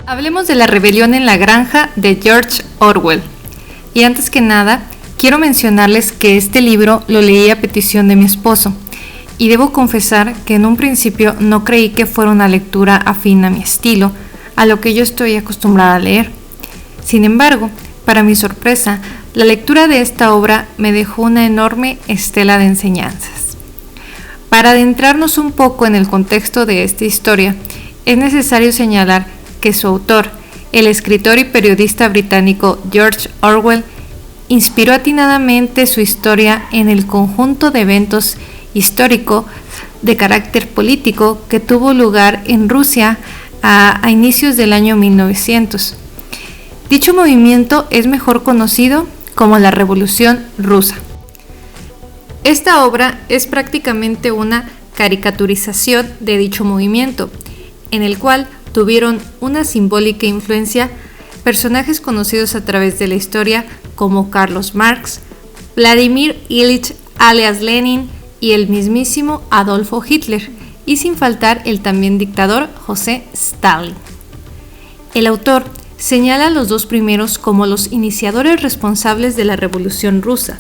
Hablemos de La rebelión en la granja de George Orwell. Y antes que nada, quiero mencionarles que este libro lo leí a petición de mi esposo. Y debo confesar que en un principio no creí que fuera una lectura afín a mi estilo, a lo que yo estoy acostumbrada a leer. Sin embargo, para mi sorpresa, la lectura de esta obra me dejó una enorme estela de enseñanzas. Para adentrarnos un poco en el contexto de esta historia, es necesario señalar que su autor, el escritor y periodista británico George Orwell, inspiró atinadamente su historia en el conjunto de eventos históricos de carácter político que tuvo lugar en Rusia a inicios del año 1900. Dicho movimiento es mejor conocido como la Revolución Rusa. Esta obra es prácticamente una caricaturización de dicho movimiento, en el cual tuvieron una simbólica influencia personajes conocidos a través de la historia como Carlos Marx, Vladimir Ilich alias Lenin y el mismísimo Adolfo Hitler, y sin faltar el también dictador José Stalin. El autor señala a los dos primeros como los iniciadores responsables de la Revolución Rusa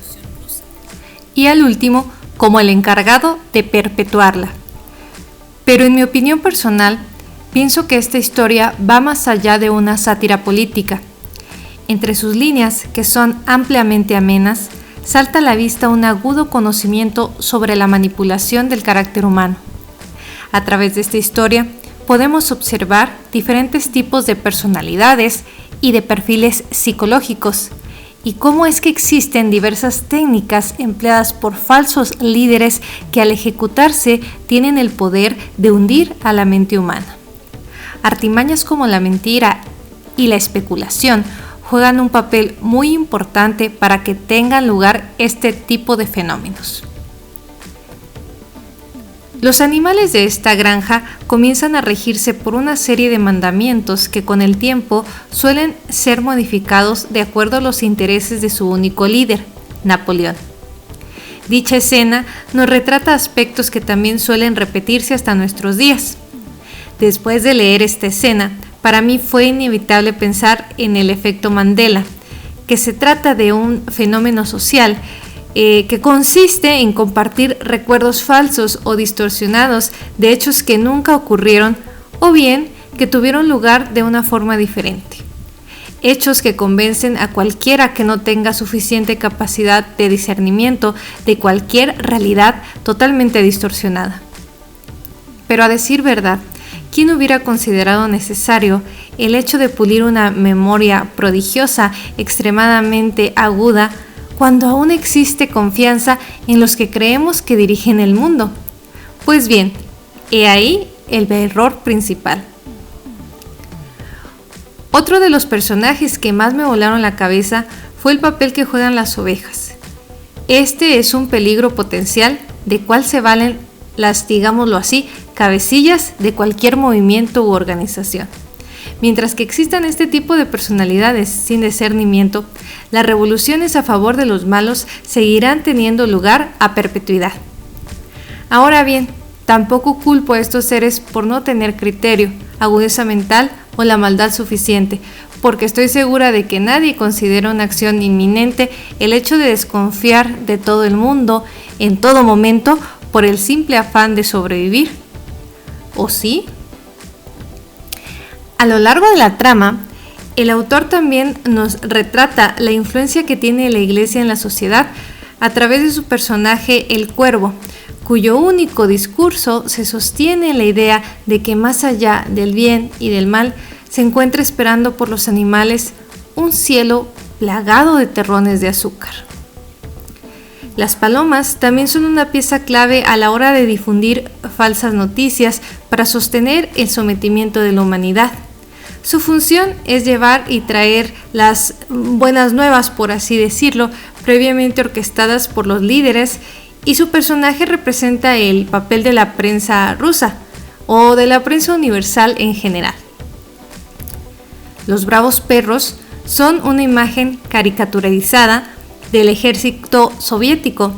y al último como el encargado de perpetuarla. Pero en mi opinión personal, pienso que esta historia va más allá de una sátira política. Entre sus líneas, que son ampliamente amenas, salta a la vista un agudo conocimiento sobre la manipulación del carácter humano. A través de esta historia, podemos observar diferentes tipos de personalidades y de perfiles psicológicos, y cómo es que existen diversas técnicas empleadas por falsos líderes que al ejecutarse tienen el poder de hundir a la mente humana. Artimañas como la mentira y la especulación juegan un papel muy importante para que tengan lugar este tipo de fenómenos. Los animales de esta granja comienzan a regirse por una serie de mandamientos que con el tiempo suelen ser modificados de acuerdo a los intereses de su único líder, Napoleón. Dicha escena nos retrata aspectos que también suelen repetirse hasta nuestros días. Después de leer esta escena, para mí fue inevitable pensar en el efecto Mandela, que se trata de un fenómeno social que consiste en compartir recuerdos falsos o distorsionados de hechos que nunca ocurrieron o bien que tuvieron lugar de una forma diferente. Hechos que convencen a cualquiera que no tenga suficiente capacidad de discernimiento de cualquier realidad totalmente distorsionada. Pero a decir verdad, ¿quién hubiera considerado necesario el hecho de pulir una memoria prodigiosa, extremadamente aguda, cuando aún existe confianza en los que creemos que dirigen el mundo? Pues bien, he ahí el error principal. Otro de los personajes que más me volaron la cabeza fue el papel que juegan las ovejas. Este es un peligro potencial de cual se valen las, digámoslo así, cabecillas de cualquier movimiento u organización. Mientras que existan este tipo de personalidades sin discernimiento, las revoluciones a favor de los malos seguirán teniendo lugar a perpetuidad. Ahora bien, tampoco culpo a estos seres por no tener criterio, agudeza mental o la maldad suficiente, porque estoy segura de que nadie considera una acción inminente el hecho de desconfiar de todo el mundo en todo momento por el simple afán de sobrevivir. ¿O sí? A lo largo de la trama, el autor también nos retrata la influencia que tiene la Iglesia en la sociedad a través de su personaje el Cuervo, cuyo único discurso se sostiene en la idea de que más allá del bien y del mal se encuentra esperando por los animales un cielo plagado de terrones de azúcar. Las palomas también son una pieza clave a la hora de difundir falsas noticias para sostener el sometimiento de la humanidad. Su función es llevar y traer las buenas nuevas, por así decirlo, previamente orquestadas por los líderes, y su personaje representa el papel de la prensa rusa o de la prensa universal en general. Los bravos perros son una imagen caricaturizada del ejército soviético,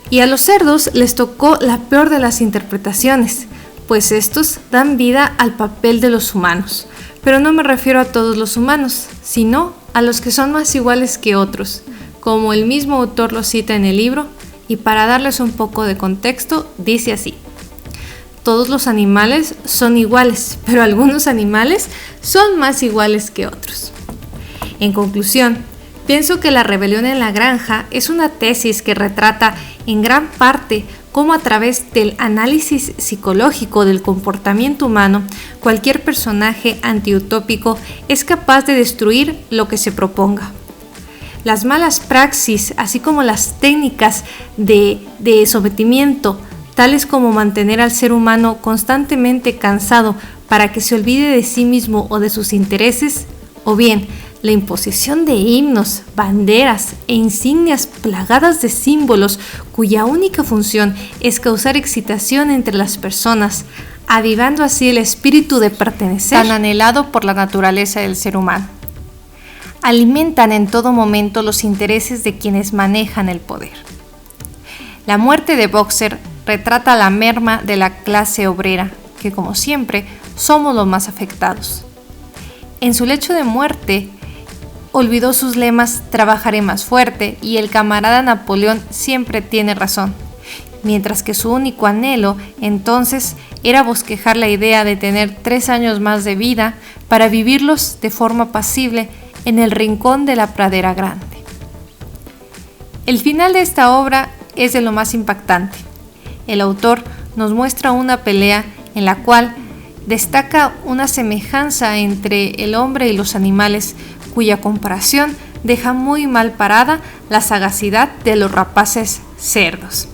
y a los cerdos les tocó la peor de las interpretaciones, pues estos dan vida al papel de los humanos. Pero no me refiero a todos los humanos, sino a los que son más iguales que otros, como el mismo autor lo cita en el libro, y para darles un poco de contexto, dice así: todos los animales son iguales, pero algunos animales son más iguales que otros. En conclusión, pienso que La rebelión en la granja es una tesis que retrata en gran parte cómo a través del análisis psicológico del comportamiento humano, cualquier personaje antiutópico es capaz de destruir lo que se proponga. Las malas praxis, así como las técnicas de sometimiento, tales como mantener al ser humano constantemente cansado para que se olvide de sí mismo o de sus intereses, o bien la imposición de himnos, banderas e insignias plagadas de símbolos cuya única función es causar excitación entre las personas, avivando así el espíritu de pertenecer tan anhelado por la naturaleza del ser humano. Alimentan en todo momento los intereses de quienes manejan el poder. La muerte de Boxer retrata la merma de la clase obrera, que como siempre somos los más afectados. En su lecho de muerte, olvidó sus lemas "trabajaré más fuerte" y "el camarada Napoleón siempre tiene razón", mientras que su único anhelo entonces era bosquejar la idea de tener 3 años más de vida para vivirlos de forma pasible en el rincón de la pradera grande. El final de esta obra es de lo más impactante. El autor nos muestra una pelea en la cual destaca una semejanza entre el hombre y los animales, cuya comparación deja muy mal parada la sagacidad de los rapaces cerdos.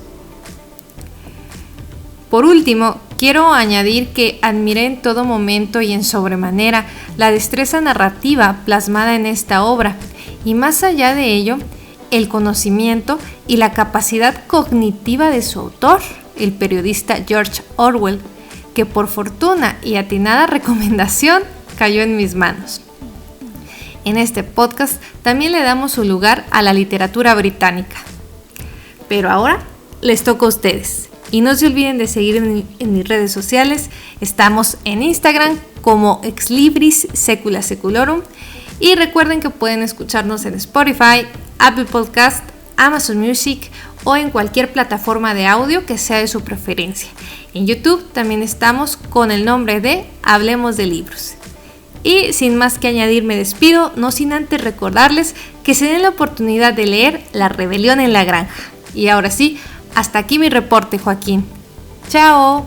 Por último, quiero añadir que admiré en todo momento y en sobremanera la destreza narrativa plasmada en esta obra, y más allá de ello, el conocimiento y la capacidad cognitiva de su autor, el periodista George Orwell, que por fortuna y atinada recomendación cayó en mis manos. En este podcast también le damos su lugar a la literatura británica. Pero ahora les toca a ustedes. Y no se olviden de seguir en mis redes sociales. Estamos en Instagram como Exlibris Secula Seculorum. Y recuerden que pueden escucharnos en Spotify, Apple Podcast, Amazon Music o en cualquier plataforma de audio que sea de su preferencia. En YouTube también estamos con el nombre de Hablemos de Libros. Y sin más que añadir me despido, no sin antes recordarles que se den la oportunidad de leer La rebelión en la granja. Y ahora sí, hasta aquí mi reporte, Joaquín. ¡Chao!